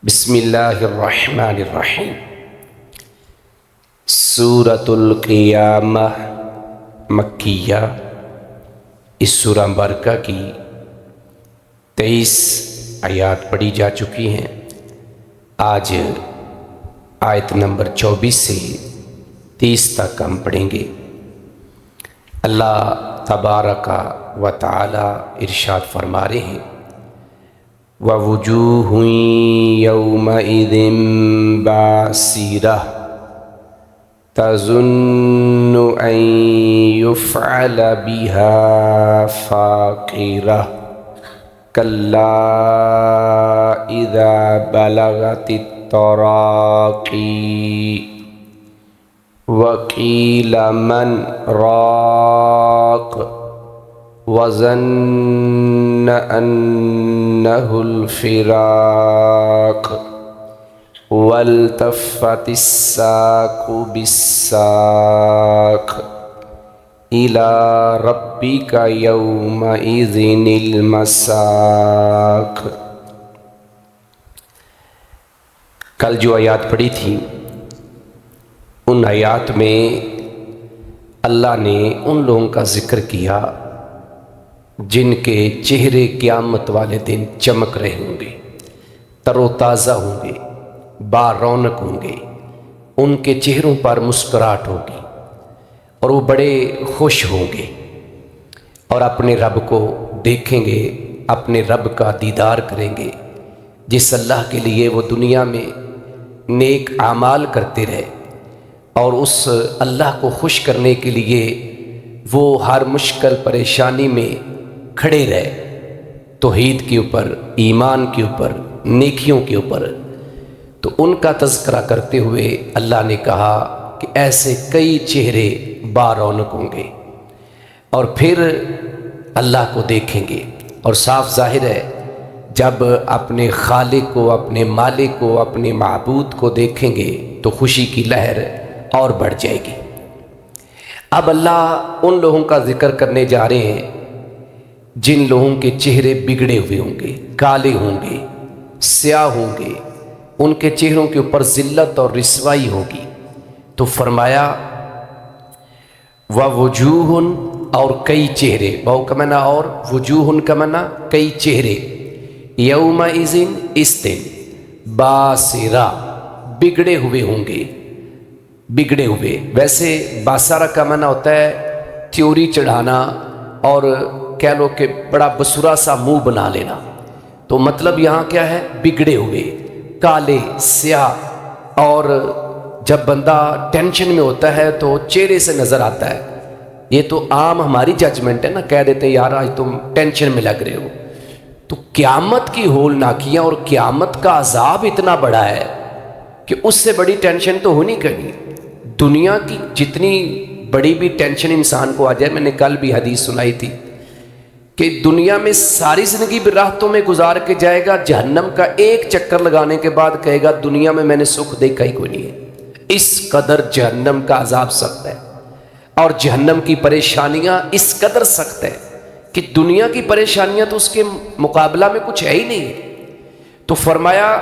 بسم اللہ الرحمن الرحیم۔ سورۃ القیامہ مکیہ، اس سورہ مبارکہ کی 23 آیات پڑھی جا چکی ہیں۔ آج آیت نمبر 24 سے 30 تک ہم پڑھیں گے۔ اللہ تبارک و تعالی ارشاد فرما رہے ہیں، وَوُجُوهٌ يَوْمَئِذٍ بَاسِرَةٌ تَظُنُّ أَن يُفْعَلَ بِهَا فَاقِرَةٌ كَلَّا إِذَا بَلَغَتِ التَّرَاقِي وَقِيلَ مَنْ رَاقٍ وَظَنَّ أَنَّهُ الْفِرَاقُ وَالْتَفَّتِ السَّاقُ بِالسَّاقِ إِلَى رَبِّكَ يَوْمَئِذٍ الْمَسَاقُ۔ کل جو آیات پڑھی تھی، ان آیات میں اللہ نے ان لوگوں کا ذکر کیا جن کے چہرے قیامت والے دن چمک رہے ہوں گے، تر و تازہ ہوں گے، با رونق ہوں گے، ان کے چہروں پر مسکراہٹ ہوگی اور وہ بڑے خوش ہوں گے اور اپنے رب کو دیکھیں گے، اپنے رب کا دیدار کریں گے، جس اللہ کے لیے وہ دنیا میں نیک اعمال کرتے رہے اور اس اللہ کو خوش کرنے کے لیے وہ ہر مشکل پریشانی میں کھڑے رہے، توحید کے اوپر، ایمان کے اوپر، نیکیوں کے اوپر۔ تو ان کا تذکرہ کرتے ہوئے اللہ نے کہا کہ ایسے کئی چہرے با رونق ہوں گے اور پھر اللہ کو دیکھیں گے، اور صاف ظاہر ہے جب اپنے خالق کو، اپنے مالک کو، اپنے معبود کو دیکھیں گے تو خوشی کی لہر اور بڑھ جائے گی۔ اب اللہ ان لوگوں کا ذکر کرنے جا رہے ہیں جن لوگوں کے چہرے بگڑے ہوئے ہوں گے، کالے ہوں گے، سیاہ ہوں گے، ان کے چہروں کے اوپر ذلت اور رسوائی ہوگی۔ تو فرمایا وَوُجُوهٌ، اور کئی چہرے، واو کا معنی اور، وجوہن کا معنی کئی چہرے، یومئذ اس دن، باسرہ بگڑے ہوئے ہوں گے، بگڑے ہوئے۔ ویسے باسرہ کا معنی ہوتا ہے تیوری چڑھانا اور کہہ لو کہ بڑا بسرا سا منہ بنا لینا، تو مطلب یہاں کیا ہے؟ بگڑے ہوئے، کالے، سیاہ۔ اور جب بندہ ٹینشن میں ہوتا ہے تو چہرے سے نظر آتا ہے۔ یہ تو عام ہماری ججمنٹ ہے نا، کہہ دیتے ہیں یار آج تم ٹینشن میں لگ رہے ہو۔ تو قیامت کی ہولناکیاں اور قیامت کا عذاب اتنا بڑا ہے کہ اس سے بڑی ٹینشن تو ہونی کرنی۔ دنیا کی جتنی بڑی بھی ٹینشن انسان کو آ جائے، میں نے کل بھی حدیث سنائی تھی کہ دنیا میں ساری زندگی براحتوں میں گزار کے جائے گا، جہنم کا ایک چکر لگانے کے بعد کہے گا دنیا میں میں نے سکھ دیکھا ہی کوئی نہیں ہے۔ اس قدر جہنم کا عذاب سخت ہے اور جہنم کی پریشانیاں اس قدر سخت ہے کہ دنیا کی پریشانیاں تو اس کے مقابلہ میں کچھ ہے ہی نہیں ہے۔ تو فرمایا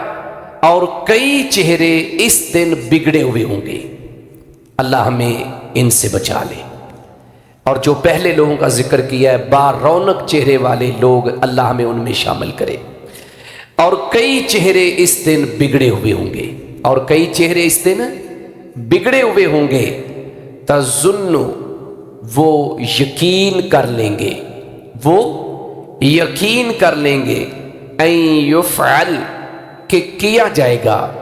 اور کئی چہرے اس دن بگڑے ہوئے ہوں گے، اللہ ہمیں ان سے بچا لے۔ اور جو پہلے لوگوں کا ذکر کیا ہے، با رونق چہرے والے لوگ، اللہ ہمیں ان میں شامل کرے۔ اور کئی چہرے اس دن بگڑے ہوئے ہوں گے، اور کئی چہرے اس دن بگڑے ہوئے ہوں گے، تظن، وہ یقین کر لیں گے، وہ یقین کر لیں گے، ان یفعل، کہ کیا جائے گا،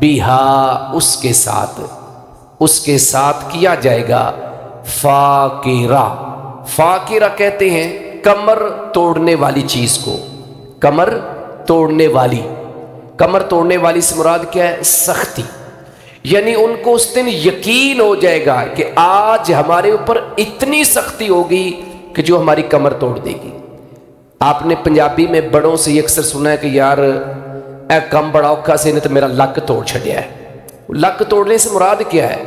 بہا، اس کے ساتھ، اس کے ساتھ کیا جائے گا، فاقرہ۔ فاقرہ کہتے ہیں کمر توڑنے والی چیز کو، کمر توڑنے والی، کمر توڑنے والی سے مراد کیا ہے؟ سختی۔ یعنی ان کو اس دن یقین ہو جائے گا کہ آج ہمارے اوپر اتنی سختی ہوگی کہ جو ہماری کمر توڑ دے گی۔ آپ نے پنجابی میں بڑوں سے یہ اکثر سنا ہے کہ یار اے کم بڑا اوکھا سے نے تو میرا لک توڑ چھڑیا ہے۔ لک توڑنے سے مراد کیا ہے؟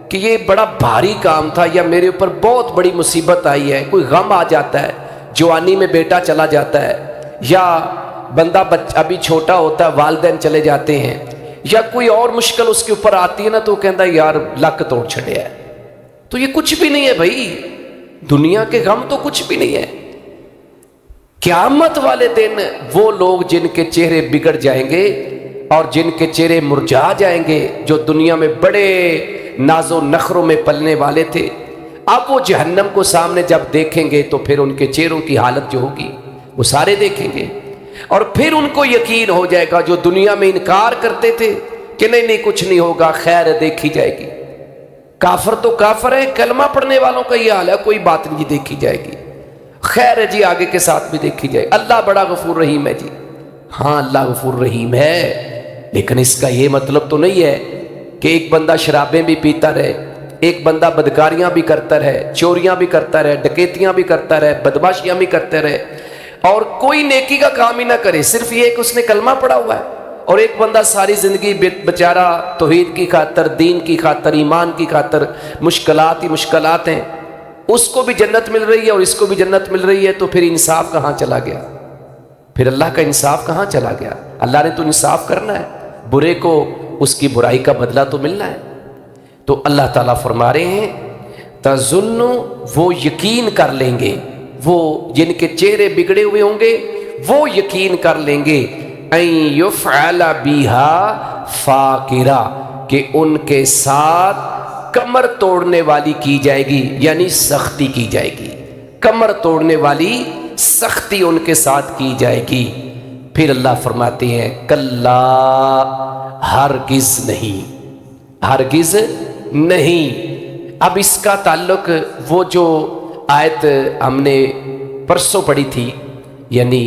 کہ یہ بڑا بھاری کام تھا، یا میرے اوپر بہت بڑی مصیبت آئی ہے، کوئی غم آ جاتا ہے، جوانی میں بیٹا چلا جاتا ہے، یا بندہ ابھی چھوٹا ہوتا ہے، والدین چلے جاتے ہیں یا کوئی اور مشکل اس کے اوپر آتی ہے نا، تو کہتا ہے یار لک توڑ چھڑیا ہے. تو یہ کچھ بھی نہیں ہے بھائی، دنیا کے غم تو کچھ بھی نہیں ہے. قیامت والے دن وہ لوگ جن کے چہرے بگڑ جائیں گے اور جن کے چہرے مرجھا جائیں گے، جو دنیا میں بڑے ناز و نخروں میں پلنے والے تھے، اب وہ جہنم کو سامنے جب دیکھیں گے تو پھر ان کے چہروں کی حالت جو ہوگی وہ سارے دیکھیں گے، اور پھر ان کو یقین ہو جائے گا. جو دنیا میں انکار کرتے تھے کہ نہیں کچھ نہیں ہوگا، خیر دیکھی جائے گی. کافر تو کافر ہے، کلمہ پڑھنے والوں کا یہ حال ہے، کوئی بات نہیں دیکھی جائے گی، خیر ہے جی آگے کے ساتھ بھی دیکھی جائے. اللہ بڑا غفور رحیم ہے جی، ہاں اللہ غفور رحیم ہے، لیکن اس کا یہ مطلب تو نہیں ہے کہ ایک بندہ شرابیں بھی پیتا رہے، ایک بندہ بدکاریاں بھی کرتا رہے، چوریاں بھی کرتا رہے، ڈکیتیاں بھی کرتا رہے، بدماشیاں بھی کرتے رہے، اور کوئی نیکی کا کام ہی نہ کرے. صرف یہ کہ اس نے کلمہ پڑھا ہوا ہے. اور ایک بندہ ساری زندگی بیچارہ توحید کی خاطر، دین کی خاطر، ایمان کی خاطر مشکلات ہی مشکلات ہیں، اس کو بھی جنت مل رہی ہے اور اس کو بھی جنت مل رہی ہے، تو پھر انصاف کہاں چلا گیا؟ پھر اللہ کا انصاف کہاں چلا گیا؟ اللہ نے تو انصاف کرنا ہے، برے کو اس کی برائی کا بدلہ تو ملنا ہے. تو اللہ تعالیٰ فرما رہے ہیں تظن، وہ یقین کر لیں گے، وہ جن کے چہرے بگڑے ہوئے ہوں گے وہ یقین کر لیں گے ان یفعل بها فاقرہ، کہ ان کے ساتھ کمر توڑنے والی کی جائے گی، یعنی سختی کی جائے گی، کمر توڑنے والی سختی ان کے ساتھ کی جائے گی. پھر اللہ فرماتے ہیں کلا، ہرگز نہیں، ہرگز نہیں. اب اس کا تعلق وہ جو آیت ہم نے پرسوں پڑھی تھی، یعنی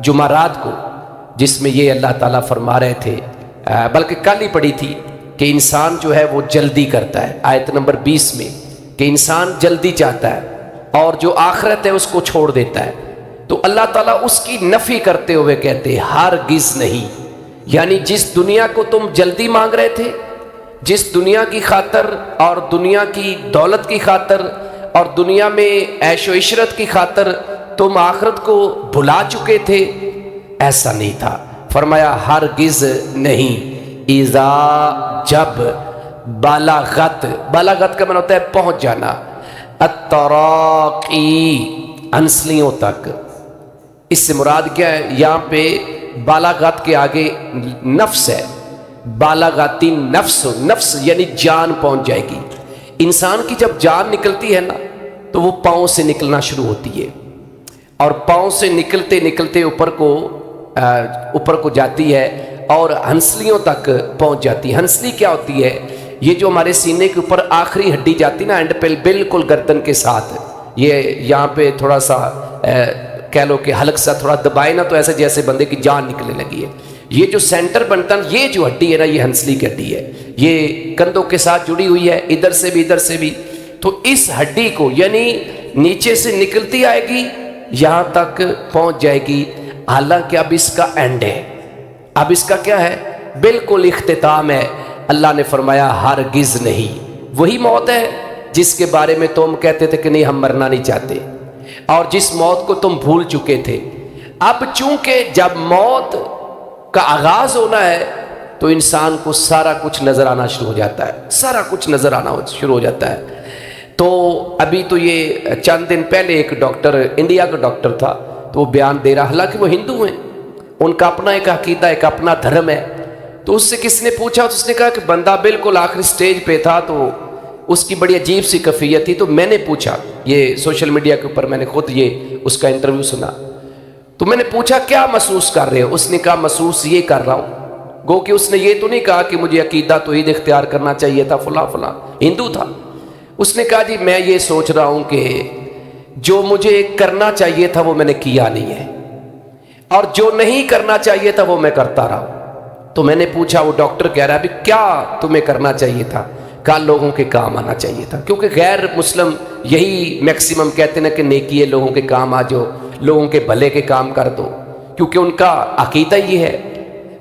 جمعرات کو، جس میں یہ اللہ تعالیٰ فرما رہے تھے، بلکہ کل ہی پڑھی تھی کہ انسان جو ہے وہ جلدی کرتا ہے، آیت نمبر 20 میں، کہ انسان جلدی چاہتا ہے اور جو آخرت ہے اس کو چھوڑ دیتا ہے. تو اللہ تعالیٰ اس کی نفی کرتے ہوئے کہتے ہیں ہرگز نہیں، یعنی جس دنیا کو تم جلدی مانگ رہے تھے، جس دنیا کی خاطر اور دنیا کی دولت کی خاطر اور دنیا میں عیش و عشرت کی خاطر تم آخرت کو بھلا چکے تھے، ایسا نہیں تھا. فرمایا ہرگز نہیں. اذا، جب، بالاغت، بالاغت کا معنی ہوتا ہے پہنچ جانا، التراقی، ہنسلیوں تک. اس سے مراد کیا ہے؟ یہاں پہ بالاغت کے آگے نفس ہے، بالاغاتی نفس، نفس یعنی جان پہنچ جائے گی. انسان کی جب جان نکلتی ہے نا تو وہ پاؤں سے نکلنا شروع ہوتی ہے، اور پاؤں سے نکلتے نکلتے اوپر کو جاتی ہے اور ہنسلیوں تک پہنچ جاتی ہے. ہنسلی کیا ہوتی ہے؟ یہ جو ہمارے سینے کے اوپر آخری ہڈی جاتی نا اینڈ پہ، بالکل گردن کے ساتھ، یہ یہاں پہ تھوڑا سا کہہ لو کہ حلق سا تھوڑا دبائے نا تو ایسے جیسے بندے کی جان نکلنے لگی ہے. یہ جو سینٹر بنتا ہے، یہ جو ہڈی ہے نا، یہ ہنسلی کی ہڈی ہے، یہ کندھوں کے ساتھ جڑی ہوئی ہے، ادھر سے بھی ادھر سے بھی. تو اس ہڈی کو یعنی نیچے سے نکلتی آئے گی، یہاں تک پہنچ جائے گی. حالانکہ اب اس کا اینڈ ہے، اب اس کا کیا ہے؟ بالکل اختتام ہے. اللہ نے فرمایا ہرگز نہیں. وہی موت ہے جس کے بارے میں تم کہتے تھے کہ نہیں ہم مرنا نہیں چاہتے، اور جس موت کو تم بھول چکے تھے. اب چونکہ جب موت کا آغاز ہونا ہے تو انسان کو سارا کچھ نظر آنا شروع ہو جاتا ہے، سارا کچھ نظر آنا شروع ہو جاتا ہے. تو ابھی تو یہ چند دن پہلے ایک ڈاکٹر، انڈیا کا ڈاکٹر تھا، تو وہ بیان دے رہا، حالانکہ وہ ہندو ہیں، ان کا اپنا ایک عقیدہ، ایک اپنا دھرم ہے. تو اس سے کس نے پوچھا تو اس نے کہا کہ بندہ بالکل آخری سٹیج پہ تھا، تو اس کی بڑی عجیب سی کیفیت تھی. تو میں نے پوچھا، یہ سوشل میڈیا کے اوپر میں نے خود یہ اس کا انٹرویو سنا، تو میں نے پوچھا کیا محسوس کر رہے ہو؟ اس نے کہا محسوس یہ کر رہا ہوں. گو کہ اس نے یہ تو نہیں کہا کہ مجھے عقیدہ توحید اختیار کرنا چاہیے تھا، فلاں فلاں، ہندو تھا. اس نے کہا جی میں یہ سوچ رہا ہوں کہ جو مجھے کرنا چاہیے تھا وہ میں نے کیا نہیں ہے، اور جو نہیں کرنا چاہیے تھا وہ میں کرتا رہا. تو میں نے پوچھا، وہ ڈاکٹر کہہ رہا ہے ابھی کیا تمہیں کرنا چاہیے تھا؟ کہا لوگوں کے کام آنا چاہیے تھا، کیونکہ غیر مسلم یہی میکسیمم کہتے ہیں کہ نیکی ہے، لوگوں کے کام آ جاؤ، لوگوں کے بھلے کے کام کر دو، کیونکہ ان کا عقیدہ یہ ہے.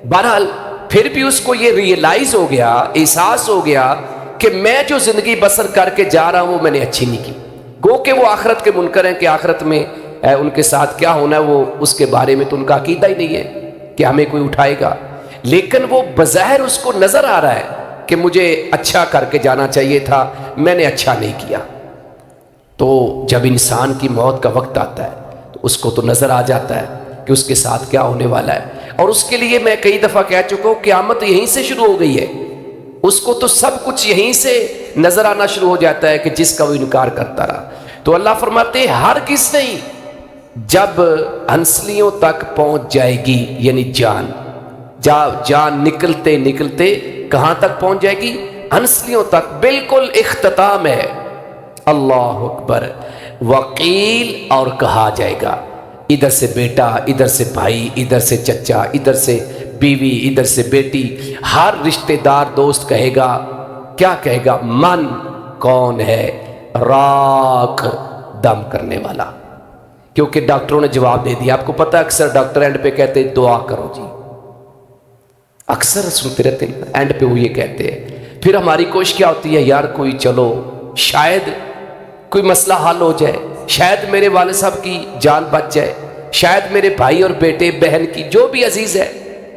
بہرحال پھر بھی اس کو یہ ریئلائز ہو گیا، احساس ہو گیا کہ میں جو زندگی بسر کر کے جا رہا ہوں وہ میں نے اچھی نہیں کی. گو کہ وہ آخرت کے منکر ہیں کہ آخرت میں ان کے ساتھ کیا ہونا ہے وہ اس کے بارے میں تو ان کا عقیدہ ہی نہیں ہے کہ ہمیں کوئی اٹھائے گا، لیکن وہ بظاہر اس کو نظر آ رہا ہے کہ مجھے اچھا کر کے جانا چاہیے تھا، میں نے اچھا نہیں کیا۔ تو جب انسان کی موت کا وقت آتا ہے تو اس کو تو نظر آ جاتا ہے کہ اس کے ساتھ کیا ہونے والا ہے، اور اس کے لیے میں کئی دفعہ کہہ چکا ہوں قیامت یہیں سے شروع ہو گئی ہے، اس کو تو سب کچھ یہیں سے نظر آنا شروع ہو جاتا ہے کہ جس کا وہ انکار کرتا رہا۔ تو اللہ فرماتے ہیں ہرگز نہیں، جب ہنسلیوں تک پہنچ جائے گی، یعنی جان نکلتے نکلتے کہاں تک پہنچ جائے گی؟ ہنسلیوں تک، بالکل اختتام ہے۔ اللہ اکبر۔ وقیل، اور کہا جائے گا، ادھر سے بیٹا، ادھر سے بھائی، ادھر سے چچا، ادھر سے بیوی، ادھر سے بیٹی، ہر رشتہ دار دوست کہے گا، کیا کہے گا؟ من، کون ہے؟ راک، دم کرنے والا۔ کیونکہ ڈاکٹروں نے جواب دے دیا۔ آپ کو پتہ اکثر ڈاکٹر اینڈ پہ کہتے ہیں دعا کرو جی، اکثر سنتے رہتے ہیں اینڈ پہ وہ یہ کہتے ہیں۔ پھر ہماری کوشش کیا ہوتی ہے؟ یار کوئی چلو شاید کوئی مسئلہ حل ہو جائے، شاید میرے والد صاحب کی جان بچ جائے، شاید میرے بھائی اور بیٹے بہن کی، جو بھی عزیز ہے۔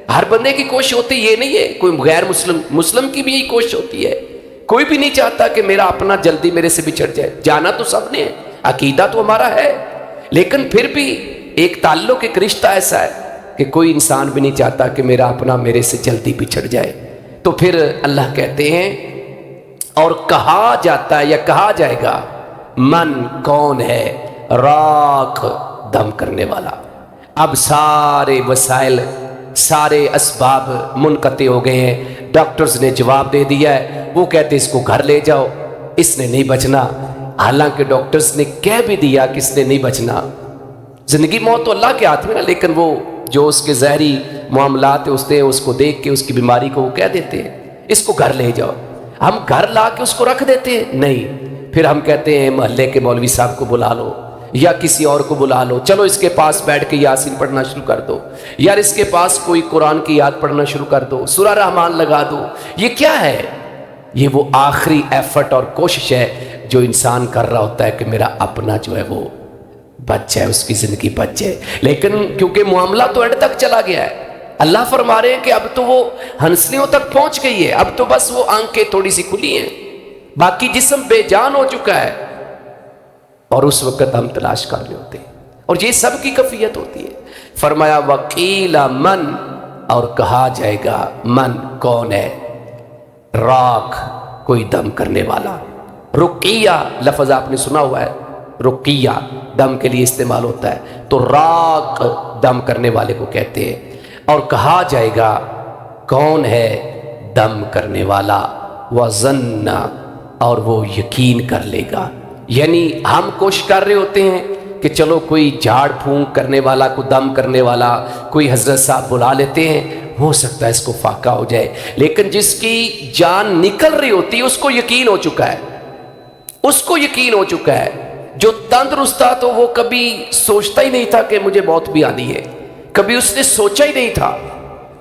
ہر بندے کی کوشش ہوتی ہے، یہ نہیں ہے کوئی غیر مسلم کی بھی یہی کوشش ہوتی ہے۔ کوئی بھی نہیں چاہتا کہ میرا اپنا جلدی میرے سے بچھڑ جائے، جانا تو سب نے ہے، عقیدہ تو ہمارا ہے، لیکن پھر بھی ایک تعلق، ایک رشتہ ایسا ہے کہ کوئی انسان بھی نہیں چاہتا کہ میرا اپنا میرے سے جلدی بچھڑ جائے۔ تو پھر اللہ کہتے ہیں، اور کہا جاتا ہے یا کہا جائے گا، من، کون ہے؟ راک، دم کرنے والا۔ اب سارے وسائل، سارے اسباب منقطع ہو گئے ہیں، ڈاکٹرز نے جواب دے دیا ہے، وہ کہتے اس کو گھر لے جاؤ، اس نے نہیں بچنا۔ حالانکہ ڈاکٹرز نے کہہ بھی دیا کہ اس نے نہیں بچنا، زندگی موت تو اللہ کے ہاتھ میں نا، لیکن وہ جو اس کے ظاہری معاملات ہوتے ہیں اس کو دیکھ کے اس کی بیماری کو وہ کہہ دیتے ہیں اس کو گھر لے جاؤ۔ ہم گھر لا کے اس کو رکھ دیتے ہیں؟ نہیں، پھر ہم کہتے ہیں محلے کے مولوی صاحب کو بلا لو یا کسی اور کو بلا لو، چلو اس کے پاس بیٹھ کے یاسین پڑھنا شروع کر دو، یار اس کے پاس کوئی قرآن کی یاد پڑھنا شروع کر دو، سورہ رحمان لگا دو۔ یہ کیا ہے؟ یہ وہ آخری ایفرٹ اور کوشش ہے جو انسان کر رہا ہوتا ہے کہ میرا اپنا جو ہے وہ بچ جائے، اس کی زندگی بچ جائے، لیکن کیونکہ معاملہ تو اینڈ تک چلا گیا ہے۔ اللہ فرما رہے ہیں کہ اب تو وہ ہنسلیوں تک پہنچ گئی ہے، اب تو بس وہ آنکھیں تھوڑی سی کھلی ہیں، باقی جسم بے جان ہو چکا ہے، اور اس وقت ہم تلاش کر رہے ہوتے ہیں، اور یہ سب کی کیفیت ہوتی ہے۔ فرمایا وقیل من، اور کہا جائے گا، من، کون ہے؟ راک، کوئی دم کرنے والا۔ رقیہ لفظ آپ نے سنا ہوا ہے، رقیہ دم کے لیے استعمال ہوتا ہے، تو راک دم کرنے والے کو کہتے ہیں۔ اور کہا جائے گا، کون ہے دم کرنے والا؟ وَظَنَّ، اور وہ یقین کر لے گا۔ یعنی ہم کوشش کر رہے ہوتے ہیں کہ چلو کوئی جھاڑ پھونک کرنے والا، کوئی دم کرنے والا، کوئی حضرت صاحب بلا لیتے ہیں، ہو سکتا ہے اس کو فاقہ ہو جائے، لیکن جس کی جان نکل رہی ہوتی ہے اس کو یقین ہو چکا ہے، اس کو یقین ہو چکا ہے۔ جو تندرست تھا تو وہ کبھی سوچتا ہی نہیں تھا کہ مجھے موت بھی آنی ہے، کبھی اس نے سوچا ہی نہیں تھا۔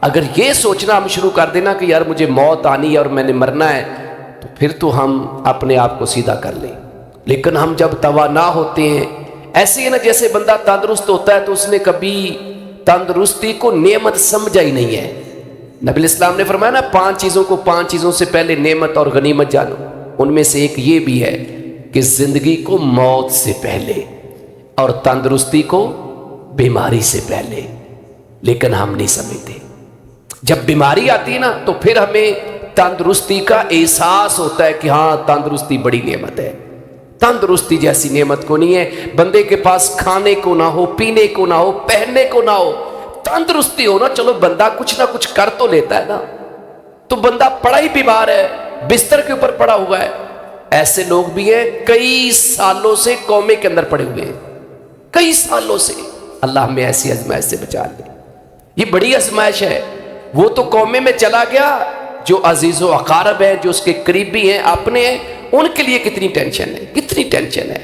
اگر یہ سوچنا ہم شروع کر دینا کہ یار مجھے موت آنی ہے اور میں نے مرنا ہے، تو پھر تو ہم اپنے آپ کو سیدھا کر لیں۔ لیکن ہم جب توانا ہوتے ہیں، ایسے ہی نا جیسے بندہ تندرست ہوتا ہے تو اس نے کبھی تندرستی کو نعمت سمجھا ہی نہیں ہے۔ نبی اسلام نے فرمایا نا، 5 چیزوں سے پہلے نعمت اور غنیمت جانو، ان میں سے ایک یہ بھی ہے کہ زندگی کو موت سے پہلے اور تندرستی کو بیماری سے پہلے، لیکن ہم نہیں سمجھتے۔ جب بیماری آتی ہے نا تو پھر ہمیں تندرستی کا احساس ہوتا ہے کہ ہاں تندرستی بڑی نعمت ہے۔ تندرستی جیسی نعمت کو نہیں ہے، بندے کے پاس کھانے کو نہ ہو، پینے کو نہ ہو، پہننے کو نہ ہو، تندرستی ہو نا، چلو بندہ کچھ نہ کچھ کر تو لیتا ہے نا۔ تو بندہ پڑا ہی بیمار ہے، بستر کے اوپر پڑا ہوا ہے۔ ایسے لوگ بھی ہیں کئی سالوں سے کومے کے اندر پڑے ہوئے ہیں، کئی سالوں سے۔ اللہ ہمیں ایسی آزمائش سے بچا لے، یہ بڑی آزمائش ہے۔ وہ تو کومے میں چلا گیا، جو عزیز و اقارب ہیں، جو اس کے قریبی ہیں، اپنے ہیں، ان کے لیے کتنی ٹینشن ہے، کتنی ٹینشن ہے۔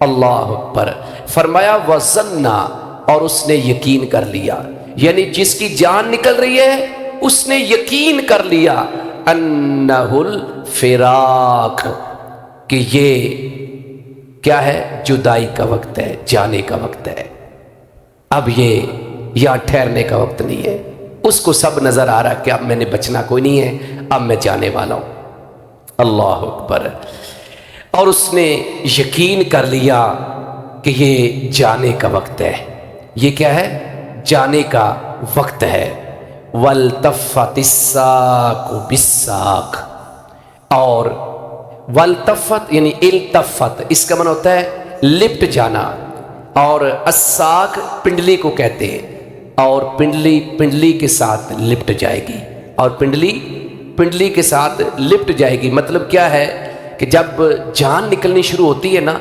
اللہ اکبر۔ فرمایا وَظَنَّ، اور اس نے یقین کر لیا، یعنی جس کی جان نکل رہی ہے اس نے یقین کر لیا، انہ الفراق، کہ یہ کیا ہے؟ جدائی کا وقت ہے، جانے کا وقت ہے۔ اب یہ یہاں ٹھہرنے کا وقت نہیں ہے۔ اس کو سب نظر آ رہا کہ اب میں نے بچنا کوئی نہیں ہے، اب میں جانے والا ہوں۔ اللہ اکبر۔ اور اس نے یقین کر لیا کہ یہ جانے کا وقت ہے۔ یہ کیا ہے؟ جانے کا وقت ہے۔ وَالْتَفَّتِ السَّاقُ بِالسَّاقِ، اور والتفت یعنی التفت، اس کا معنی ہوتا ہے لپٹ جانا، اور الساق پنڈلی کو کہتے ہیں، اور پنڈلی کے ساتھ لپٹ جائے گی، اور پنڈلی کے ساتھ لپٹ جائے گی۔ مطلب کیا ہے کہ جب جان نکلنی شروع ہوتی ہے نا،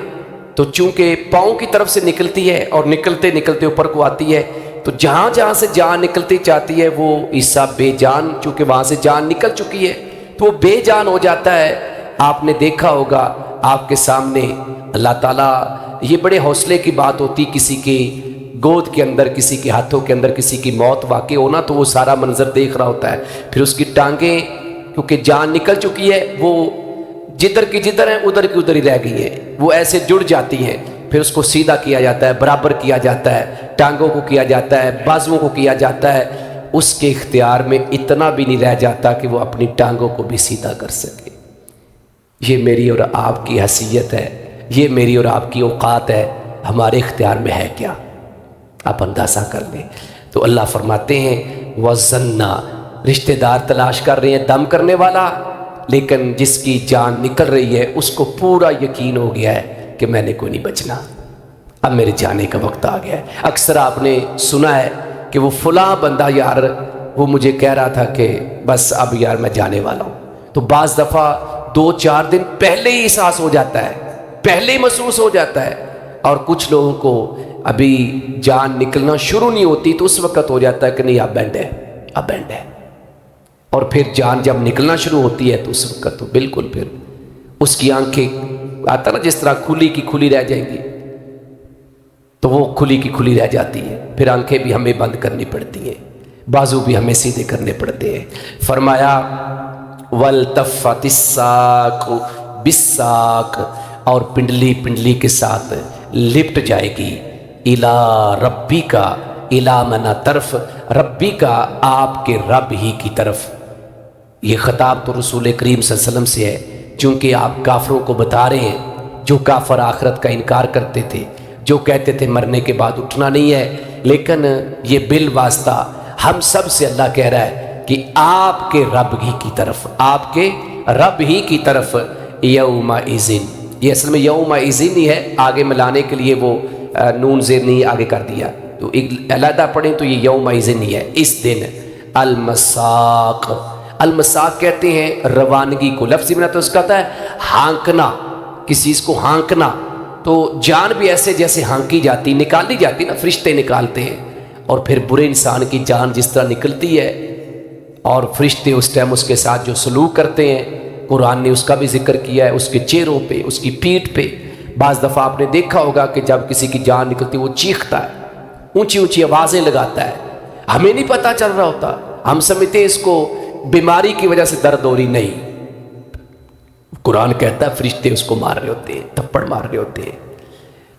تو چونکہ پاؤں کی طرف سے نکلتی ہے اور نکلتے نکلتے اوپر کو آتی ہے، تو جہاں جہاں سے جان نکلتی چاہتی ہے وہ حصہ بے جان، چونکہ وہاں سے جان نکل چکی ہے تو وہ بے جان ہو جاتا ہے۔ آپ نے دیکھا ہوگا آپ کے سامنے اللہ تعالیٰ، یہ بڑے حوصلے کی بات ہوتی، کسی کے گود کے اندر، کسی کے ہاتھوں کے اندر کسی کی موت واقع ہونا، تو وہ سارا منظر دیکھ رہا ہوتا ہے، پھر اس کی ٹانگیں کیونکہ جان نکل چکی ہے، وہ جدھر کی جدھر ہیں ادھر کی ادھر ہی رہ گئی ہیں، وہ ایسے جڑ جاتی ہیں، پھر اس کو سیدھا کیا جاتا ہے، برابر کیا جاتا ہے، ٹانگوں کو کیا جاتا ہے، بازوؤں کو کیا جاتا ہے۔ اس کے اختیار میں اتنا بھی نہیں رہ جاتا کہ وہ اپنی ٹانگوں کو بھی سیدھا کر سکے۔ یہ میری اور آپ کی حیثیت ہے، یہ میری اور آپ کی اوقات ہے، ہمارے اختیار میں ہے کیا؟ آپ اندازہ کر لیں۔ تو اللہ فرماتے ہیں وَظَنَّا، رشتہ دار تلاش کر رہے ہیں دم کرنے والا، لیکن جس کی جان نکل رہی ہے اس کو پورا یقین ہو گیا ہے کہ میں نے کوئی نہیں بچنا، اب میرے جانے کا وقت آ گیا ہے۔ اکثر آپ نے سنا ہے کہ وہ فلاں بندہ یار وہ مجھے کہہ رہا تھا کہ بس اب یار میں جانے والا ہوں، تو بعض دفعہ 2-4 دن پہلے ہی احساس ہو جاتا ہے، پہلے ہی محسوس ہو جاتا ہے، اور کچھ لوگوں کو ابھی جان نکلنا شروع نہیں ہوتی تو اس وقت ہو جاتا ہے کہ نہیں اب اینڈ ہے، اب اینڈ ہے، اور پھر جان جب نکلنا شروع ہوتی ہے تو اس وقت تو بالکل پھر اس کی آنکھیں آتا نا جس طرح کھلی کی کھلی رہ جائیں گی، تو وہ کھلی کی کھلی رہ جاتی ہے، پھر آنکھیں بھی ہمیں بند کرنی پڑتی ہیں، بازو بھی ہمیں سیدھے کرنے پڑتے ہیں۔ فرمایا وَالْتَفَّتِ السَّاقُ بِالسَّاقِ، اور پنڈلی کے ساتھ لپٹ جائے گی، اِلَىٰ رَبِّكَ، اِلَىٰ مَنَا طرف، ربی کا آپ کے رب ہی کی طرف۔ یہ خطاب تو رسول کریم صلی اللہ علیہ وسلم سے ہے، چونکہ آپ کافروں کو بتا رہے ہیں، جو کافر آخرت کا انکار کرتے تھے، جو کہتے تھے مرنے کے بعد اٹھنا نہیں ہے، لیکن یہ بالواسطہ ہم سب سے اللہ کہہ رہا ہے کہ آپ کے رب ہی کی طرف، آپ کے رب ہی کی طرف، یومئذ، یہ اصل میں یومئذ ہی ہے، آگے ملانے کے لیے وہ نون زیر نہیں آگے کر دیا، تو ایک علیحدہ پڑھیں تو یہ یومئذ ہی ہے، اس دن، المساق، المساق کہتے ہیں روانگی کو، لفظی بنا تو اس کا کہتا ہے ہانکنا، کسی چیز کو ہانکنا، تو جان بھی ایسے جیسے ہانکی جاتی، نکالی جاتی نا، فرشتے نکالتے ہیں، اور پھر برے انسان کی جان جس طرح نکلتی ہے، اور فرشتے اس ٹائم اس کے ساتھ جو سلوک کرتے ہیں، قرآن نے اس کا بھی ذکر کیا ہے، اس کے چہروں پہ، اس کی پیٹھ پہ۔ بعض دفعہ آپ نے دیکھا ہوگا کہ جب کسی کی جان نکلتی وہ چیختا ہے، اونچی اونچی آوازیں لگاتا ہے، ہمیں نہیں پتہ چل رہا ہوتا، ہم سمجھتے ہیں اس کو بیماری کی وجہ سے درد ہو رہی، نہیں، قرآن کہتا ہے فرشتے اس کو مار رہے ہوتے ہیں، تھپڑ مار رہے ہوتے ہیں،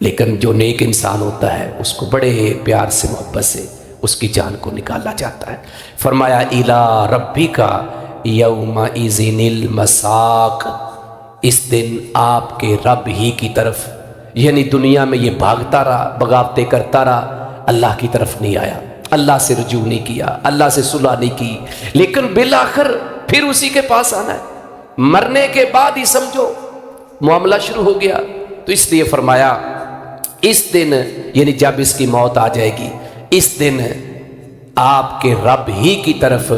لیکن جو نیک انسان ہوتا ہے اس کو بڑے پیار سے محبت سے اس کی جان کو نکالا جاتا ہے۔ فرمایا اِلَىٰ رَبِّكَ یَوْمَئِذٍ الْمَسَاقُ، اس دن آپ کے رب ہی کی طرف، یعنی دنیا میں یہ بھاگتا رہا، بغاوتیں کرتا رہا، اللہ کی طرف نہیں آیا، اللہ سے رجوع نہیں کیا، اللہ سے صلح نہیں کی، لیکن بالآخر پھر اسی کے پاس آنا ہے، مرنے کے بعد ہی سمجھو معاملہ شروع ہو گیا۔ تو اس لیے فرمایا اس دن، یعنی جب اس کی موت آ جائے گی، اس دن آپ کے رب ہی کی طرف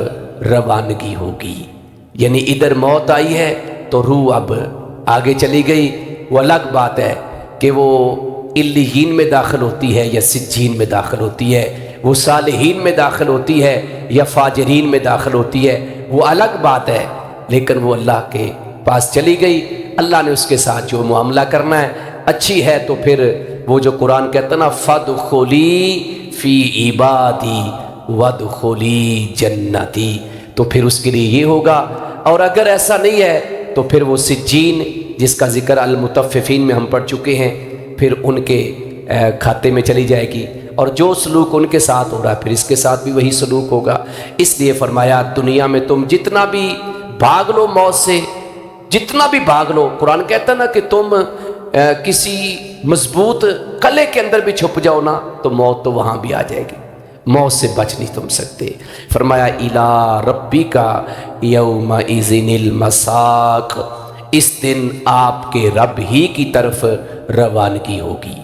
روانگی ہوگی، یعنی ادھر موت آئی ہے تو روح اب آگے چلی گئی، وہ الگ بات ہے کہ وہ علیین میں داخل ہوتی ہے یا سجین میں داخل ہوتی ہے، وہ صالحین میں داخل ہوتی ہے یا فاجرین میں داخل ہوتی ہے، وہ الگ بات ہے، لیکن وہ اللہ کے پاس چلی گئی، اللہ نے اس کے ساتھ جو معاملہ کرنا ہے اچھی ہے، تو پھر وہ جو قرآن کہتا نا فَادْخُلِي فِي عِبَادِي وَادْخُلِي جَنَّتِي، تو پھر اس کے لیے یہ ہوگا، اور اگر ایسا نہیں ہے تو پھر وہ سجین جس کا ذکر المطففین میں ہم پڑھ چکے ہیں، پھر ان کے کھاتے میں چلی جائے گی، اور جو سلوک ان کے ساتھ ہو رہا ہے پھر اس کے ساتھ بھی وہی سلوک ہوگا۔ اس لیے فرمایا دنیا میں تم جتنا بھی بھاگ لو موت سے، جتنا بھی بھاگ لو، قرآن کہتا ہے نا کہ تم کسی مضبوط قلعے کے اندر بھی چھپ جاؤ نا تو موت تو وہاں بھی آ جائے گی، موت سے بچ نہیں تم سکتے۔ فرمایا اِلیٰ ربک یومئذ المساق، اس دن آپ کے رب ہی کی طرف روانگی ہوگی۔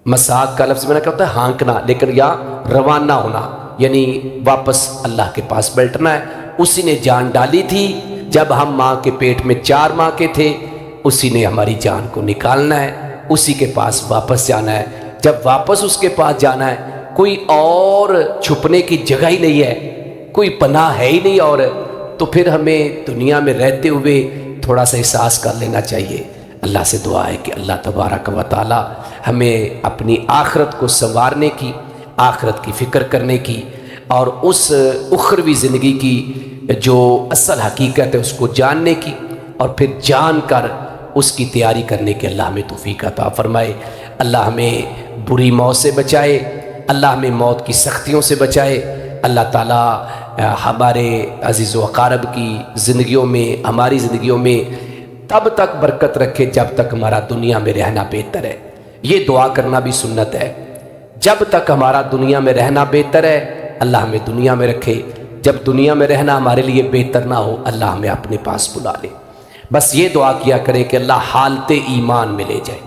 مساق کا لفظ میں نے کہتا ہے ہانکنا، لیکن یا روانہ ہونا، یعنی واپس اللہ کے پاس بیٹھنا ہے۔ اسی نے جان ڈالی تھی جب ہم ماں کے پیٹ میں 4 ماہ کے تھے، اسی نے ہماری جان کو نکالنا ہے، اسی کے پاس واپس جانا ہے۔ جب واپس اس کے پاس جانا ہے، کوئی اور چھپنے کی جگہ ہی نہیں ہے، کوئی پناہ ہے ہی نہیں، اور تو پھر ہمیں دنیا میں رہتے ہوئے تھوڑا سا احساس کر لینا چاہیے۔ اللہ سے دعا ہے کہ اللہ تبارک و تعالی ہمیں اپنی آخرت کو سنوارنے کی، آخرت کی فکر کرنے کی، اور اس اخروی زندگی کی جو اصل حقیقت ہے اس کو جاننے کی، اور پھر جان کر اس کی تیاری کرنے کے اللہ ہمیں توفیق عطا فرمائے۔ اللہ ہمیں بری موت سے بچائے، اللہ ہمیں موت کی سختیوں سے بچائے۔ اللہ تعالیٰ ہمارے عزیز و اقارب کی زندگیوں میں، ہماری زندگیوں میں تب تک برکت رکھے جب تک ہمارا دنیا میں رہنا بہتر ہے۔ یہ دعا کرنا بھی سنت ہے، جب تک ہمارا دنیا میں رہنا بہتر ہے اللہ ہمیں دنیا میں رکھے، جب دنیا میں رہنا ہمارے لیے بہتر نہ ہو اللہ ہمیں اپنے پاس بلا لے۔ بس یہ دعا کیا کرے کہ اللہ حالت ایمان میں لے جائے،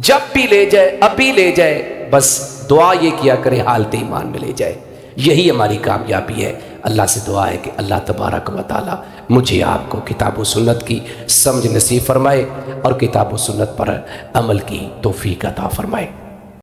جب بھی لے جائے، ابھی لے جائے، بس دعا یہ کیا کرے حالت ایمان میں لے جائے، یہی ہماری کامیابی ہے۔ اللہ سے دعا ہے کہ اللہ تبارک و تعالی مجھے آپ کو کتاب و سنت کی سمجھ نصیب فرمائے اور کتاب و سنت پر عمل کی توفیق عطا فرمائے۔